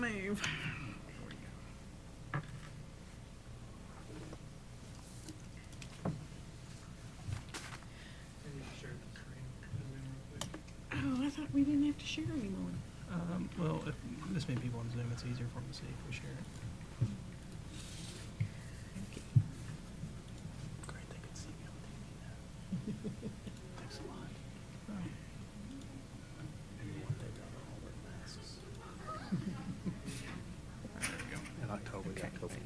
move. Oh, I thought we didn't have to share anymore. Well, if this many people on Zoom, it's easier for them to see if we share it. Great, they could see me on TV now. Thanks a lot. Maybe one day they'll all wear masks. There we go. In October, we got COVID.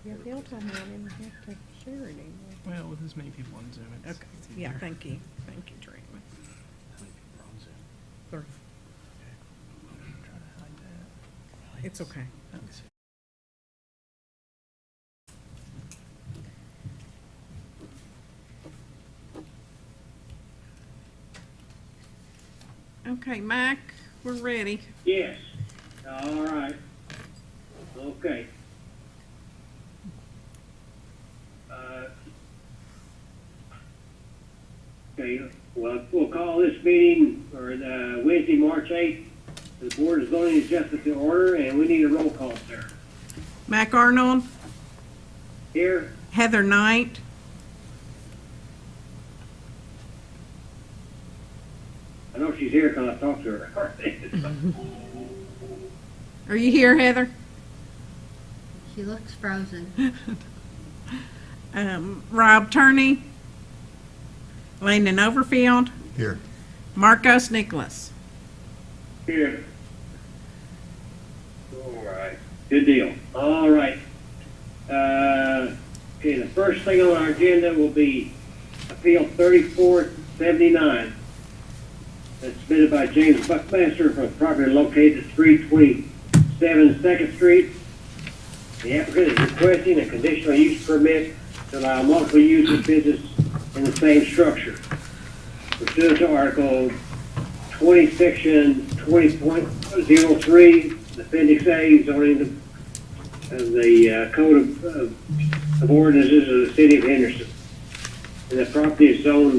Yeah, Bill told me I didn't have to share it anymore. Well, with this many people on Zoom, it's Okay, it's yeah, easier. thank you. Thank you, Travis. How many people are on Zoom? 3. Okay. I'm gonna try to hide that. It's okay. Let me see. Okay, Mike, we're ready. Yes. All right. Okay. Okay, well, we'll call this meeting for the Wednesday, March 8th. The Board of Zoning Adjustment to order, and we need a roll call, sir. Mac Arnold, Here? Heather Knight, I know she's here because I talked to her. are you here, Heather? She looks frozen. Rob Turney, Landon Overfield, Here. Marcos Nicholas. Here. All right. Good deal. All right. Okay, the first thing on our agenda will be Appeal 3479. That's submitted by James Buckmaster for a property located at 327 2nd Street. The applicant is requesting a conditional use permit to allow multiple use of business in the same structure. Pursuant to Article 20, Section 20.03, Appendix A, zoning of the Code of Ordinances of the City of Henderson. And the property is zoned,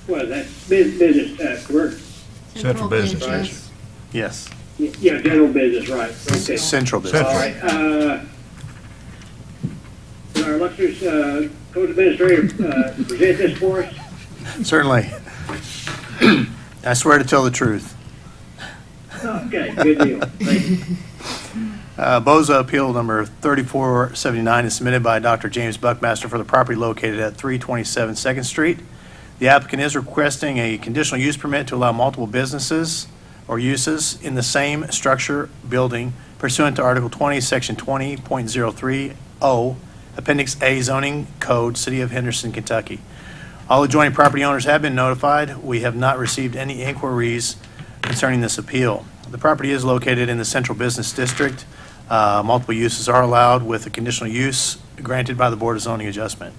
well, that's business, commercial. Central business. Yes. Yeah, general business, right. Okay. Central business. All right, will our illustrious code administrator present this for us? Certainly. I swear to tell the truth. Okay, good deal. Thank you. Boza Appeal Number 3479 is submitted by Dr. James Buckmaster for the property located at 327 2nd Street. The applicant is requesting a conditional use permit to allow multiple businesses or uses in the same structure building pursuant to Article 20, Section 20.03O, Appendix A Zoning Code, City of Henderson, Kentucky. All adjoining property owners have been notified. We have not received any inquiries concerning this appeal. The property is located in the Central Business District. Multiple uses are allowed with a conditional use granted by the Board of Zoning Adjustment.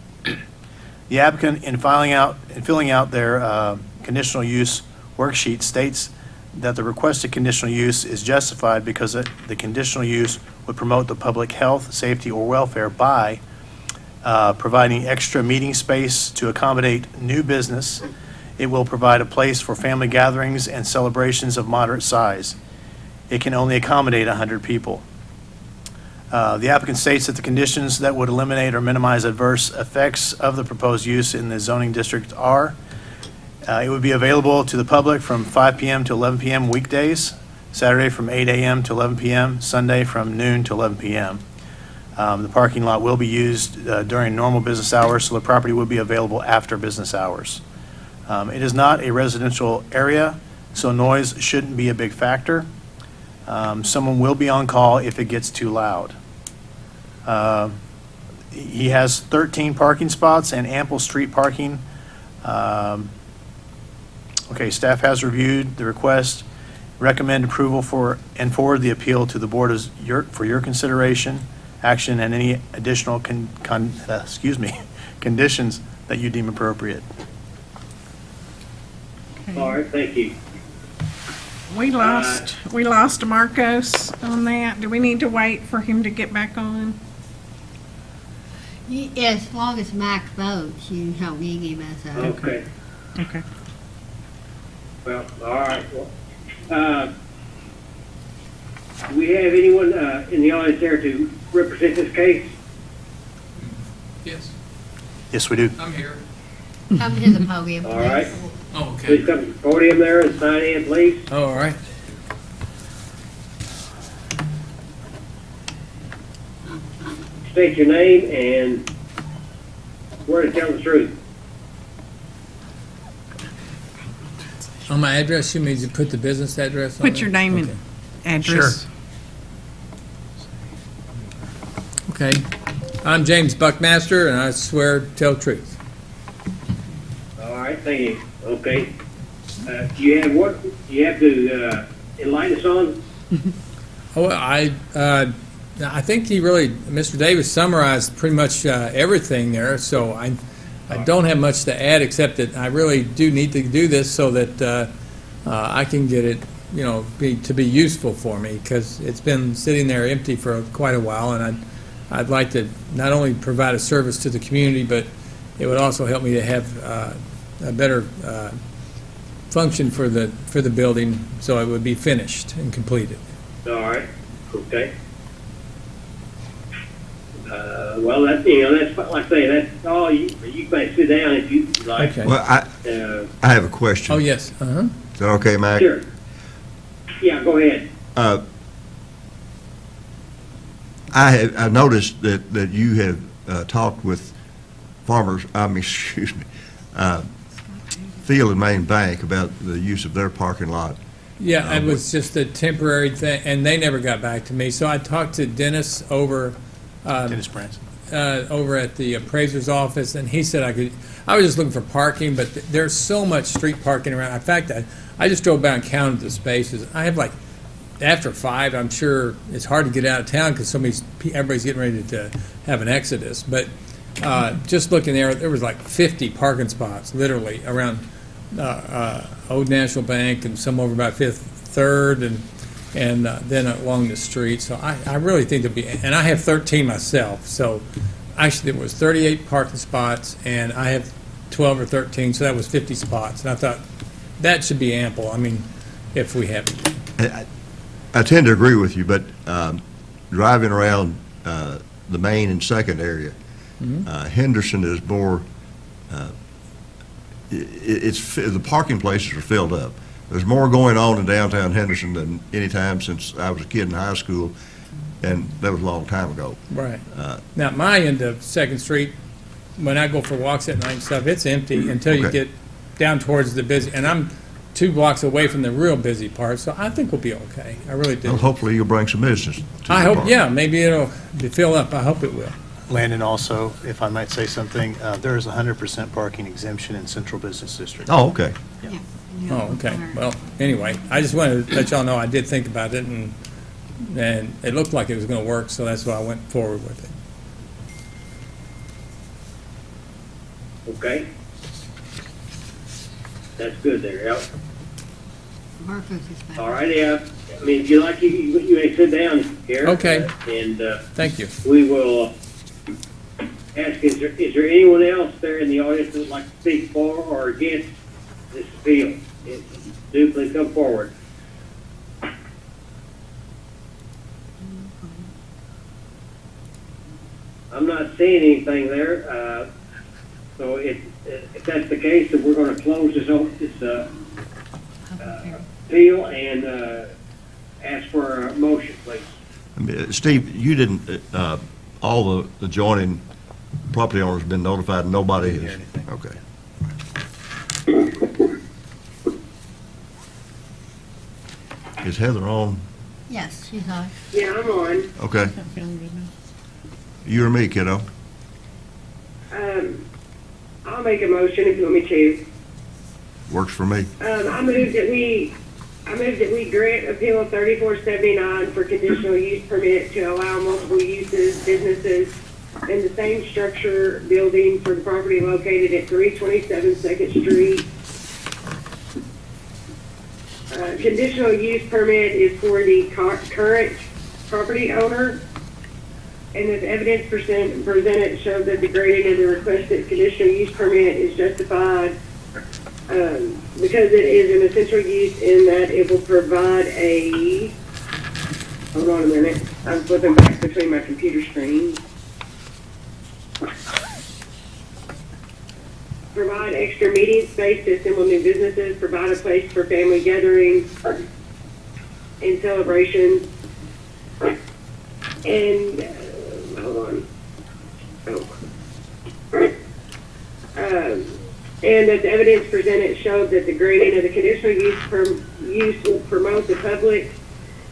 The applicant, in filling out their conditional use worksheet, states that the requested conditional use is justified because the conditional use would promote the public health, safety, or welfare by providing extra meeting space to accommodate new business. It will provide a place for family gatherings and celebrations of moderate size. It can only accommodate 100 people. The applicant states that the conditions that would eliminate or minimize adverse effects of the proposed use in the zoning district are: it would be available to the public from 5 p.m. to 11 p.m. weekdays, Saturday from 8 a.m. to 11 p.m., Sunday from noon to 11 p.m. The parking lot will be used during normal business hours, so the property will be available after business hours. It is not a residential area, so noise shouldn't be a big factor. Someone will be on call if it gets too loud. He has 13 parking spots and ample street parking. Okay, staff has reviewed the request, recommend approval for and forward the appeal to the board for your consideration, action, and any additional conditions that you deem appropriate. All right, thank you. We lost Marcos on that. Do we need to wait for him to get back on? As long as Mike votes, you can help me give us a. Okay. Okay. Well, all right. Well, do we have anyone in the audience there to represent this case? Yes, Yes, we do. I'm here. Come to the podium, All right. please. Oh, Please okay. come to the podium there and sign in, please. Oh, all right. State your name and swear to tell the truth. On my address, you mean to put the business address on Put there? your name Okay. and address. Okay. I'm James Buckmaster, and I swear to tell the truth. All right, thank you. Okay. Do you have what you have to enlighten us on? Oh, I think he really, Mr. Davis summarized pretty much everything there, so I don't have much to add except that I really do need to do this so that I can get it, to be useful for me, because it's been sitting there empty for quite a while, and I'd like to not only provide a service to the community, but it would also help me to have a better function for the building, so it would be finished and completed. All right. Okay. Well, that's like I say, that's all. You may sit down if you like. Okay. Well, I have a question. Oh, yes. Uh-huh. Is that okay, Mac? Sure. Yeah, go ahead. I noticed that you have talked with excuse me, Field and Main Bank about the use of their parking lot. Yeah, it was just a temporary thing, and they never got back to me. So I talked to Dennis over Dennis Branson. over at the appraiser's office, and he said I was just looking for parking, but there's so much street parking around. In fact, I just drove by and counted the spaces. I have after 5, I'm sure it's hard to get out of town because everybody's getting ready to have an exodus. But just looking there was 50 parking spots, literally, around Old National Bank and some over by Fifth Third and then along the street. So I really think there'll be, and I have 13 myself. So actually there was 38 parking spots, and I have 12 or 13, so that was 50 spots. And I thought that should be ample. I mean, if we have it. I tend to agree with you, but driving around the main and second area, Henderson is more. The parking places are filled up. There's more going on in downtown Henderson than any time since I was a kid in high school, and that was a long time ago. Right. Now, at my end of Second Street, when I go for walks at night and stuff, it's empty until you Okay. get down towards the busy, and I'm 2 blocks away from the real busy part, so I think we'll be okay. I really do. Well, hopefully you'll bring some business. to I the hope, park. yeah, maybe it'll fill up. I hope it will. Landon, also, if I might say something, there is 100% parking exemption in Central Business District. Oh, okay. Oh, okay. Well, anyway, I just wanted to let y'all know I did think about it, and it looked like it was going to work, so that's why I went forward with it. Okay. That's good there, yeah. Marcos is back. All right, yeah. I mean, if you like, you may sit down if you care. Okay. And Thank you. we will ask, is there anyone else there in the audience that would like to speak for or against this appeal? Do please come forward. I'm not seeing anything there. So if that's the case, then we're going to close this appeal and ask for a motion, please. I mean, Steve, you didn't, all the adjoining property owners have been notified, nobody Didn't hear has, anything. okay. Is Heather on? Yes, she's on. Yeah, I'm on. Okay. You or me, kiddo? I'll make a motion if you want me to. Works for me. I move that we grant Appeal 3479 for conditional use permit to allow multiple uses, businesses in the same structure building for the property located at 327 Second Street. Conditional use permit is for the current property owner, and if evidence presented shows that the grading of the requested conditional use permit is justified because it is an essential use in that it will provide hold on a minute, I'm flipping back between my computer screens. Provide extra meeting space to assemble new businesses, provide a place for family gatherings and celebrations. And, hold on. And that the evidence presented showed that the grading of the conditional use will promote the public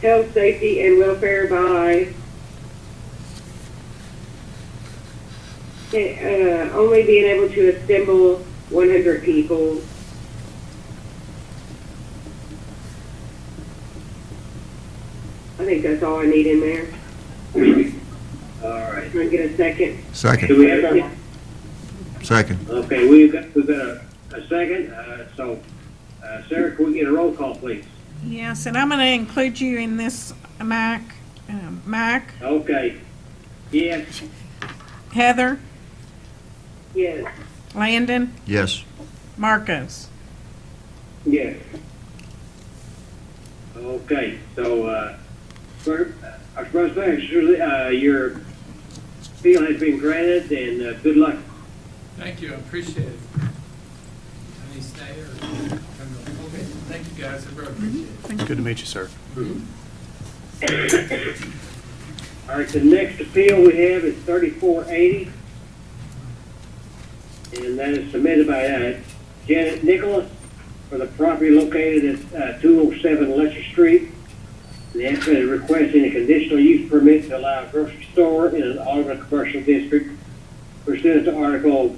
health, safety, and welfare by only being able to assemble 100 people. I think that's all I need in there. All right. I'm gonna get a second. Do Second, we have a, second. okay, we've got a second, so, Sarah, can we get a roll call, please? Yes, and I'm gonna include you in this, Mac. Mac, Okay. Yes. Heather, Yes. Landon, Yes. Marcos. Yes. Okay, so, our prospect, your appeal has been granted, and good luck. Thank you, I appreciate it. Any stay or? Okay, thank you guys, I really appreciate it. Good to meet you, sir. All right, the next appeal we have is 3480, and that is submitted by Janet Nicholas for the property located at 207 Letcher Street. The applicant is requesting a conditional use permit to allow a grocery store in an Auburn commercial district pursuant to Article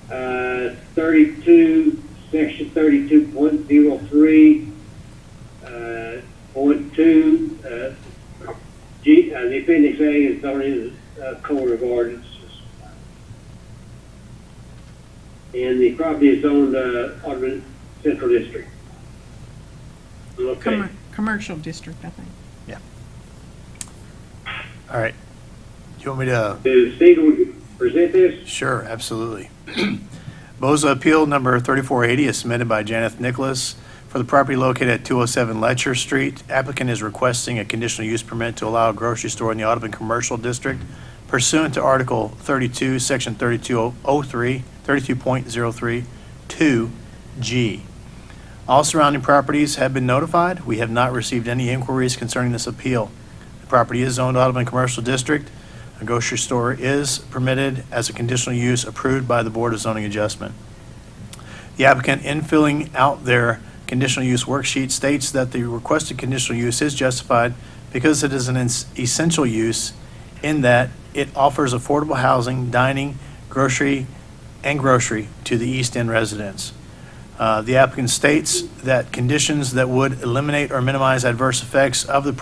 32, Section 32.03, point 2, G, the appendix A is zoning code of ordinances. And the property is zoned Auburn Central District. Okay. Commercial district, I think. All right. You want me to? Steve, would you present this? Sure, absolutely. Boza Appeal Number 3480 is submitted by Janeth Nicholas for the property located at 207 Letcher Street. Applicant is requesting a conditional use permit to allow a grocery store in the Audubon Commercial District pursuant to Article 32, Section 3203, 32.03, 2G. All surrounding properties have been notified. We have not received any inquiries concerning this appeal. The property is zoned Audubon Commercial District. A grocery store is permitted as a conditional use approved by the Board of Zoning Adjustment. The applicant, in filling out their conditional use worksheet, states that the requested conditional use is justified because it is an essential use in that it offers affordable housing, dining, grocery to the East End residents. The applicant states that conditions that would eliminate or minimize adverse effects of the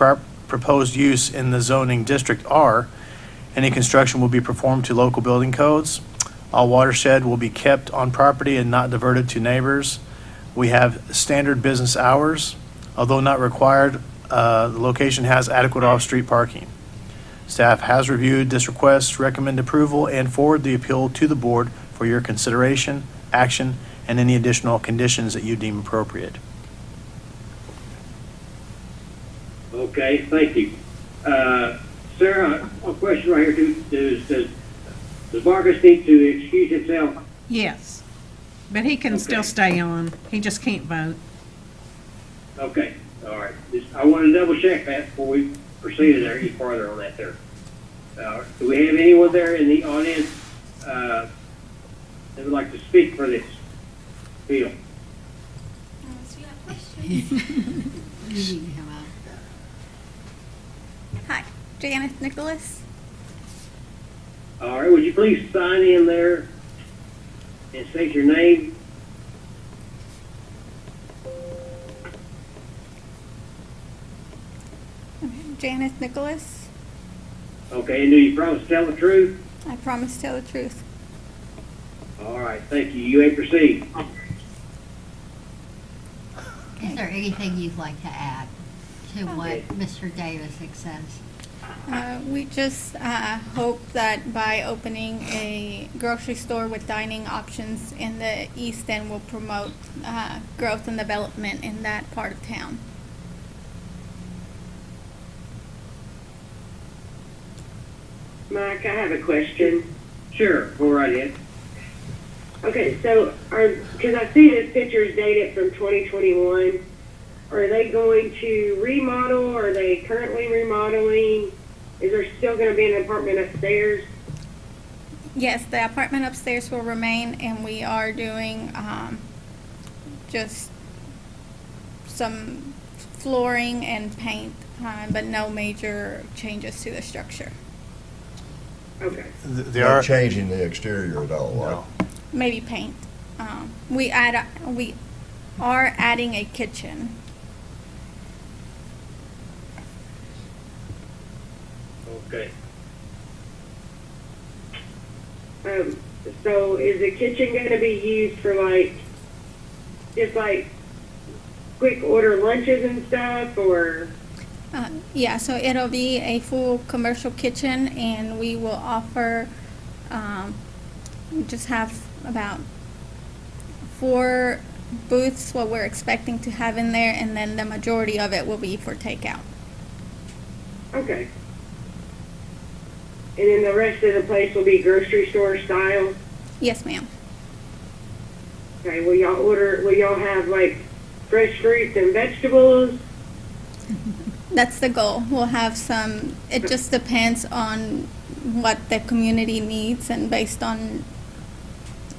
proposed use in the zoning district are: any construction will be performed to local building codes. All watershed will be kept on property and not diverted to neighbors. We have standard business hours. Although not required, the location has adequate off-street parking. Staff has reviewed this request, recommend approval, and forward the appeal to the board for your consideration, action, and any additional conditions that you deem appropriate. Okay, thank you. Sarah, a question right here too. Does Marcus need to excuse himself? Yes, but he can still stay on. He just can't vote. Okay, all right. I want to double check that before we proceed any farther on that there. Do we have anyone there in the audience that would like to speak for this appeal? Unless you have questions. You need to come out. Hi, Janice Nicholas. All right, would you please sign in there and state your name? Janice Nicholas. Okay, and do you promise to tell the truth? I promise to tell the truth. All right, thank you. You may proceed. Is there anything you'd like to add to what Okay. Mr. Davis says? We just hope that by opening a grocery store with dining options in the East End will promote growth and development in that part of town. Mike, I have a question. Sure, go right ahead. Okay, so because I see this picture is dated from 2021, are they going to remodel? Are they currently remodeling? Is there still going to be an apartment upstairs? Yes, the apartment upstairs will remain, and we are doing just some flooring and paint, but no major changes to the structure. Okay. They Not are, changing the exterior at all, right? no. Maybe paint. We are adding a kitchen. Okay. So is the kitchen going to be used for just quick order lunches and stuff, or? Yeah, so it'll be a full commercial kitchen, and we will offer, we just have about 4 booths, what we're expecting to have in there, and then the majority of it will be for takeout. Okay. And then the rest of the place will be grocery store style? Yes, ma'am. Okay, will y'all have fresh fruits and vegetables? That's the goal. We'll have some, it just depends on what the community needs, and based on,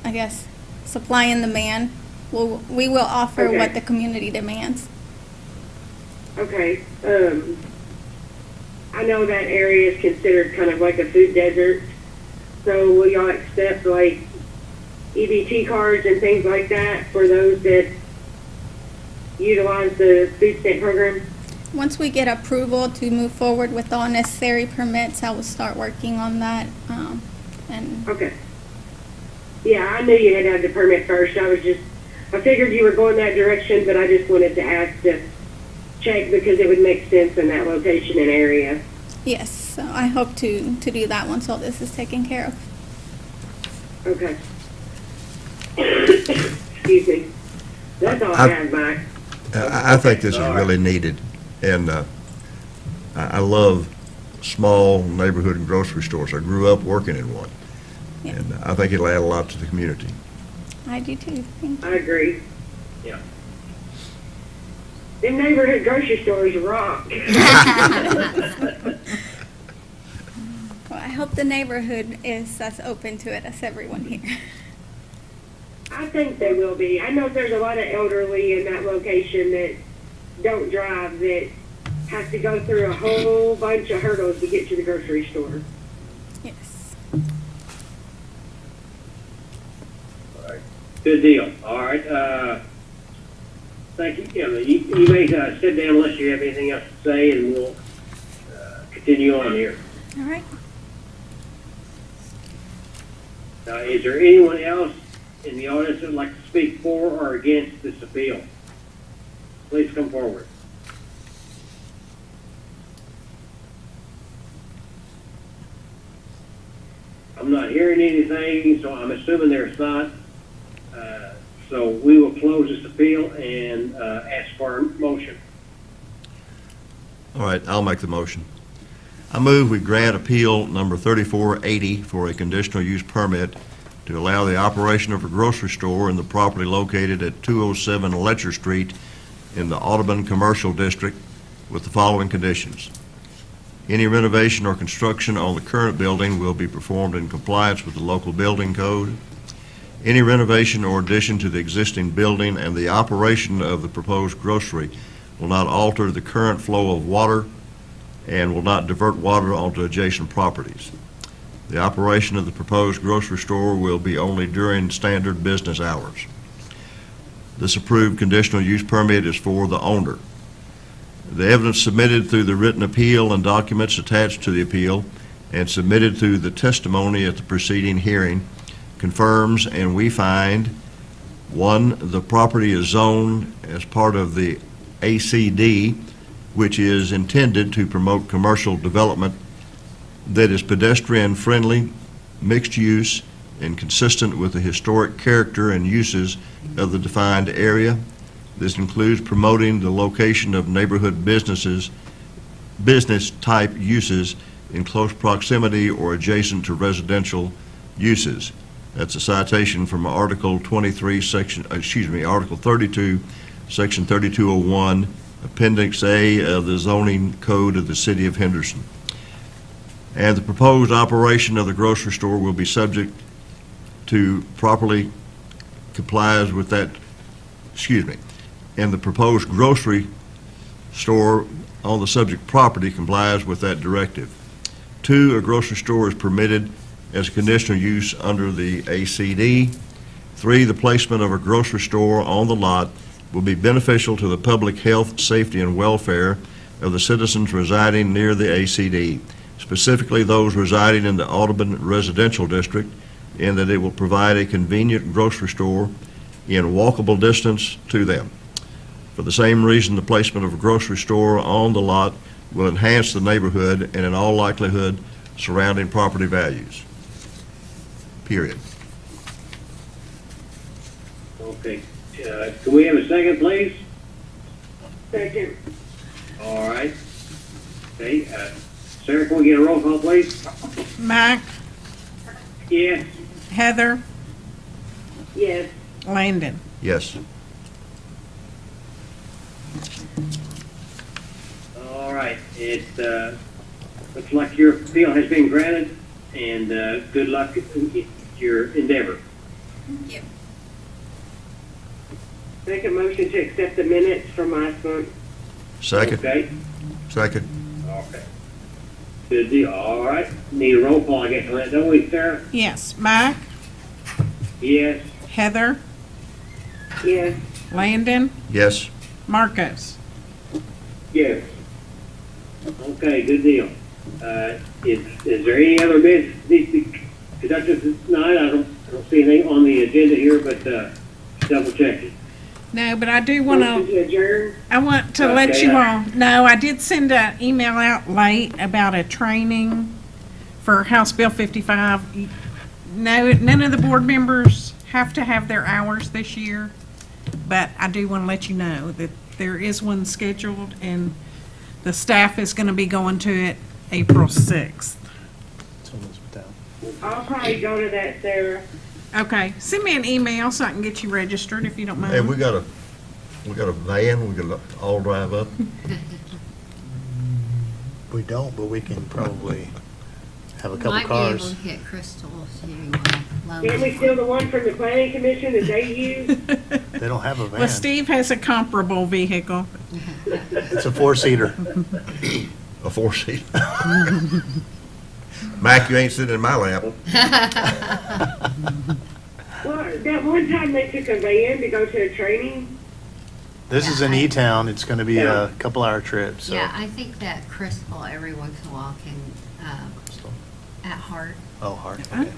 I guess, supply and demand, we will offer Okay. what the community demands. Okay, I know that area is considered kind of like a food desert, so will y'all accept EBT cards and things like that for those that utilize the food stamp program? Once we get approval to move forward with all necessary permits, I will start working on that. And Okay. Yeah, I knew you had to have the permit first. I figured you were going that direction, but I just wanted to ask to check because it would make sense in that location and area. yes, so I hope to do that once all this is taken care of. Okay. Excuse me. That's all I have, Mike. I think this is really needed, and I love small neighborhood and grocery stores. I grew up working in one, Yeah. and I think it'll add a lot to the community. I do too. Thank you. I agree. Yeah. Them neighborhood grocery stores rock. Well, I hope the neighborhood is as open to it as everyone here. I think they will be. I know there's a lot of elderly in that location that don't drive, that have to go through a whole bunch of hurdles to get to the grocery store. Yes. All right. Good deal. All right. Thank you. Yeah, you may sit down unless you have anything else to say, and we'll continue on here. All right. Is there anyone else in the audience that would like to speak for or against this appeal? Please come forward. I'm not hearing anything, so I'm assuming there's not. So we will close this appeal and ask for a motion. All right, I'll make the motion. I move we grant appeal number 3480 for a conditional use permit to allow the operation of a grocery store in the property located at 207 Letcher Street in the Audubon Commercial District with the following conditions. Any renovation or construction on the current building will be performed in compliance with the local building code. Any renovation or addition to the existing building and the operation of the proposed grocery will not alter the current flow of water and will not divert water onto adjacent properties. The operation of the proposed grocery store will be only during standard business hours. This approved conditional use permit is for the owner. The evidence submitted through the written appeal and documents attached to the appeal and submitted through the testimony at the preceding hearing confirms, and we find, 1, the property is zoned as part of the ACD, which is intended to promote commercial development that is pedestrian-friendly, mixed-use, and consistent with the historic character and uses of the defined area. This includes promoting the location of neighborhood business-type uses in close proximity or adjacent to residential uses. That's a citation from Article 32, Section 3201, Appendix A of the Zoning Code of the City of Henderson. And the proposed operation of the grocery store will be subject to properly complies with that, and the proposed grocery store on the subject property complies with that directive. 2, a grocery store is permitted as a conditional use under the ACD. 3, the placement of a grocery store on the lot will be beneficial to the public health, safety, and welfare of the citizens residing near the ACD, specifically those residing in the Audubon Residential District, in that it will provide a convenient grocery store in walkable distance to them. For the same reason, the placement of a grocery store on the lot will enhance the neighborhood and in all likelihood surrounding property values. Period. Okay. Can we have a second, please? Second. All right. Okay, Sarah, can we get a roll call, please? Mike, Yes. Heather, Yes. Landon. Yes. All right. It looks like your appeal has been granted, and good luck in your endeavor. Make a motion to accept the minutes from last month. Second. Okay. Second. Okay. Good deal. All right. Need a roll call, I guess, on that, don't we, Sarah? Yes, Mike, Yes. Heather, Yes. Landon, Yes. Marcos. Yes. Okay, good deal. Is there any other business needs to be conducted tonight? I don't see anything on the agenda here, but double checking. No, but I do want Motion to, to adjourn. I want to let Okay, you all know, I did send an email out late about a training for House Bill 55. No, none of the board members have to have their hours this year, but I do want to let you know that there is one scheduled, and the staff is going to be going to it April 6th. I'll probably go to that, Sarah. Okay, send me an email so I can get you registered if you don't mind. Hey, we got a van, we could all drive up. We don't, but we can probably have a couple Might be able cars. to hit Crystal if you love Can we steal the one from the planning commission that they use? They don't have a van. Well, Steve has a comparable vehicle. It's a 4-seater. A 4-seat. Mac, you ain't sitting in my lap. Well, that one time they took a van to go to a training. This is in E-Town. It's going to be a couple-hour trip, so. Yeah, I think that Crystal every once in a while can, at heart. Oh, hard, okay.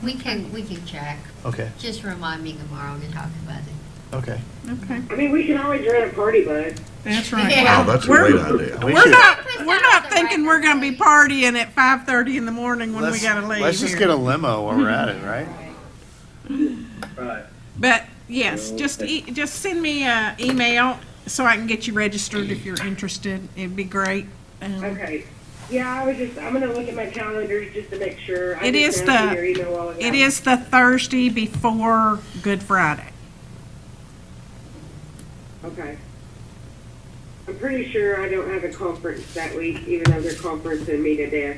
We can check. Okay, Just remind me tomorrow to talk about it. okay. Okay, I mean, we can always rent a party bus. that's right. Yeah. Oh, that's a We're- great idea. We We're should- not thinking we're gonna be partying at 5:30 in the morning when we Let's- gotta leave Let's just here. get a limo while we're at it, right? Right. But yes, just send me a email so I can get you registered if you're interested. It'd be great. Okay. Yeah, I'm gonna look at my calendars just to make sure. I It just is sent the- your email while ago. It is the Thursday before Good Friday. Okay. I'm pretty sure I don't have a conference that week, even though they're conferencing me to death.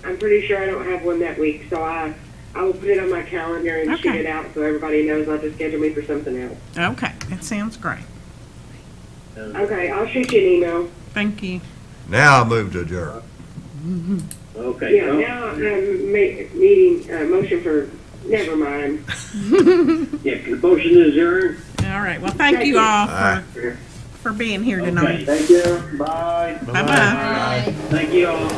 I'm pretty sure I don't have one that week, so I will put it on my calendar and shoot Okay. it out so everybody knows not to schedule me for something else. Okay, that sounds great. Okay, I'll shoot you an email. Thank you. Now I move to adjourn. Okay. Yeah, now I'm meeting, motion for, never mind. Yeah, the motion is adjourned. All right, well, thank you all Aye. for being here Okay, tonight. thank you. Bye. Bye-bye. Bye. Thank you all.